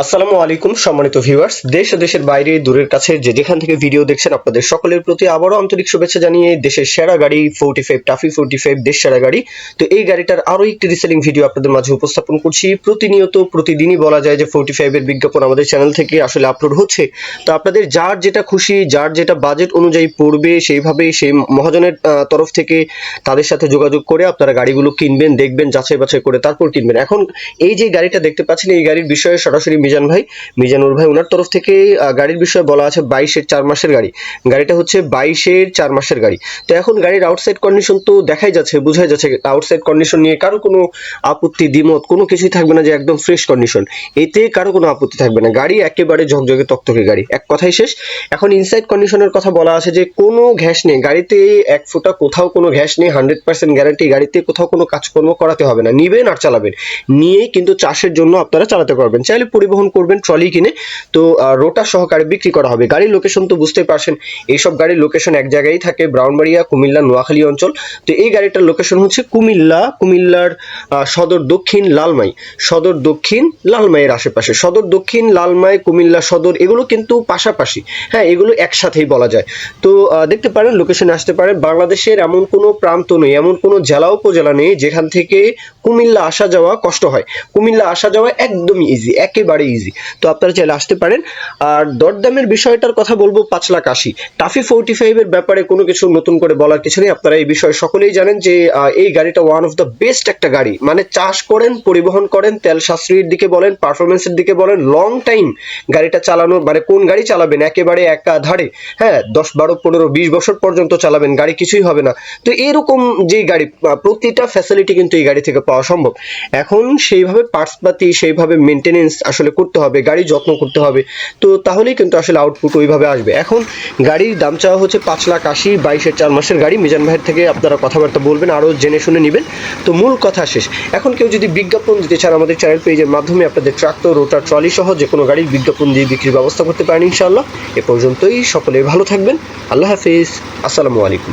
আসসালামু আলাইকুম সম্মানিত ভিউয়ার্স, দেশ ও দেশের বাইরে দূরের কাছে যে যেখান থেকে ভিডিও দেখছেন আপনাদের সকলের প্রতি আবারও আন্তরিক শুভেচ্ছা জানিয়ে দেশের সেরা গাড়ি 45 টাফি 45 দেশ সেরা গাড়ি। তো এই গাড়িটার আরো একটি রিসেলিং ভিডিও আপনাদের মাঝে উপস্থাপন করছি। প্রতিনিয়ত প্রতিদিনই বলা যায় যে 45 এর বিজ্ঞাপন আমাদের চ্যানেল থেকে আসলে আপলোড হচ্ছে। তো আপনাদের যার যেটা খুশি, যার যেটা বাজেট অনুযায়ী পড়বে সেইভাবেই সেই মহাজনের তরফ থেকে তাদের সাথে যোগাযোগ করে আপনারা গাড়িগুলো কিনবেন, দেখবেন, যাচাই বাছাই করে তারপর কিনবেন। এখন এই যে গাড়িটা দেখতে পাচ্ছেন, এই গাড়ির বিষয়ে সরাসরি মিজানুর ভাই ওনার তরফ থেকে গাড়ির বিষয়ে বলা আছে 22-এর 4 মাসের গাড়ি। গাড়িটা হচ্ছে 22-এর 4 মাসের গাড়ি। তো এখন গাড়ির আউটসাইড কন্ডিশন তো দেখাই যাচ্ছে, বোঝাই যাচ্ছে আউটসাইড কন্ডিশন নিয়ে কারো কোনো আপত্তি দ্বিমত কোনো কিছুই থাকবে না, যে একদম ফ্রেশ কন্ডিশন, এতে কারো কোনো আপত্তি থাকবে না। গাড়ি একেবারে ঝকঝকে তকতকে গাড়ি, এক কথাই শেষ। এখন ইনসাইড কন্ডিশনের কথা বলা আছে যে কোনো ঘ্যাস নেই গাড়িতে, এক ফোঁটা কোথাও কোনো ঘ্যাস নেই, 100% গ্যারান্টি। গাড়িতে কোথাও কোনো কাজকর্ম করাতে হবে না, নিবেন আর চালাবেন, নিয়েই কিন্তু চাষের জন্য আপনারা চালাতে পারবেন, চাইলে পরিবহন করবেন ট্রলি কিনে। তো রোটার সহকারে বিক্রি করা হবে। গাড়ির লোকেশন তো বুঝতেই পারছেন, এইসব গাড়ির লোকেশন এক জায়গায় থাকে, ব্রাউনবাড়িয়া, কুমিল্লা, নোয়াখালী অঞ্চল। তো এই গাড়িটার লোকেশন হচ্ছে কুমিল্লার সদর দক্ষিণ লালমাই, সদর দক্ষিণ লালমাইয়ের আশেপাশে। সদর দক্ষিণ লালমাই, কুমিল্লা সদর, এগুলো কিন্তু পাশাপাশি, হ্যাঁ, এগুলো একসাথেই বলা যায়। তো দেখতে পারেন, লোকেশনে আসতে পারেন। বাংলাদেশের এমন কোনো প্রান্ত নেই, এমন কোনো জেলা উপজেলা নেই যেখান থেকে কুমিল্লা আসা যাওয়া কষ্ট হয়। কুমিল্লা আসা যাওয়া একদমই ইজি, একেবারে ইজি। তো আপনারা চাইলে আসতে পারেন। আর দরদামের বিষয়টার কথা বলবো 5,80,000। টাফি 45 এর ব্যাপারে কোনো কিছু নতুন করে বলার কিছু নেই, আপনারা এই বিষয়ে সকলেই জানেন যে এই গাড়িটা ওয়ান অফ দ্য বেস্ট একটা গাড়ি। মানে চাষ করেন, পরিবহন করেন, তেল সাশ্রয়ের দিকে বলেন, পারফরমেন্সের দিকে বলেন, লং টাইম গাড়িটা চালানো, মানে কোন গাড়ি চালাবেন একেবারে একাধারে, হ্যাঁ, 10, 12, 15, 20 বছর পর্যন্ত চালাবেন, গাড়ি কিছুই হবে না। তো এরকম যে গাড়ি, প্রতিটা ফ্যাসিলিটি কিন্তু এই গাড়ি থেকে পাওয়া সম্ভব। এখন সেইভাবে পার্টসপাতি, সেইভাবে মেনটেনেন্স আসলে করতে হবে, গাড়ি যত্ন করতে হবে। তো তাহলেই কিন্তু আসলে আউটপুট ওইভাবে আসবে। এখন গাড়ির দাম চাওয়া হচ্ছে 5,80,000, 22-এর 4 মাসের গাড়ি। মিজান ভাইয়ের থেকে আপনারা কথাবার্তা বলবেন, আরও জেনে শুনে নেবেন। তো মূল কথা শেষ। এখন কেউ যদি বিজ্ঞাপন দিতে চান, আমাদের চ্যানেল পেজের মাধ্যমে আপনাদের ট্রাক্টর, রোটার, ট্রলি সহ যে কোনো গাড়ির বিজ্ঞাপন দিয়ে বিক্রির ব্যবস্থা করতে পারেন ইনশাআল্লাহ। এ পর্যন্তই, সকলে ভালো থাকবেন। আল্লাহ হাফিজ, আসসালামু আলাইকুম।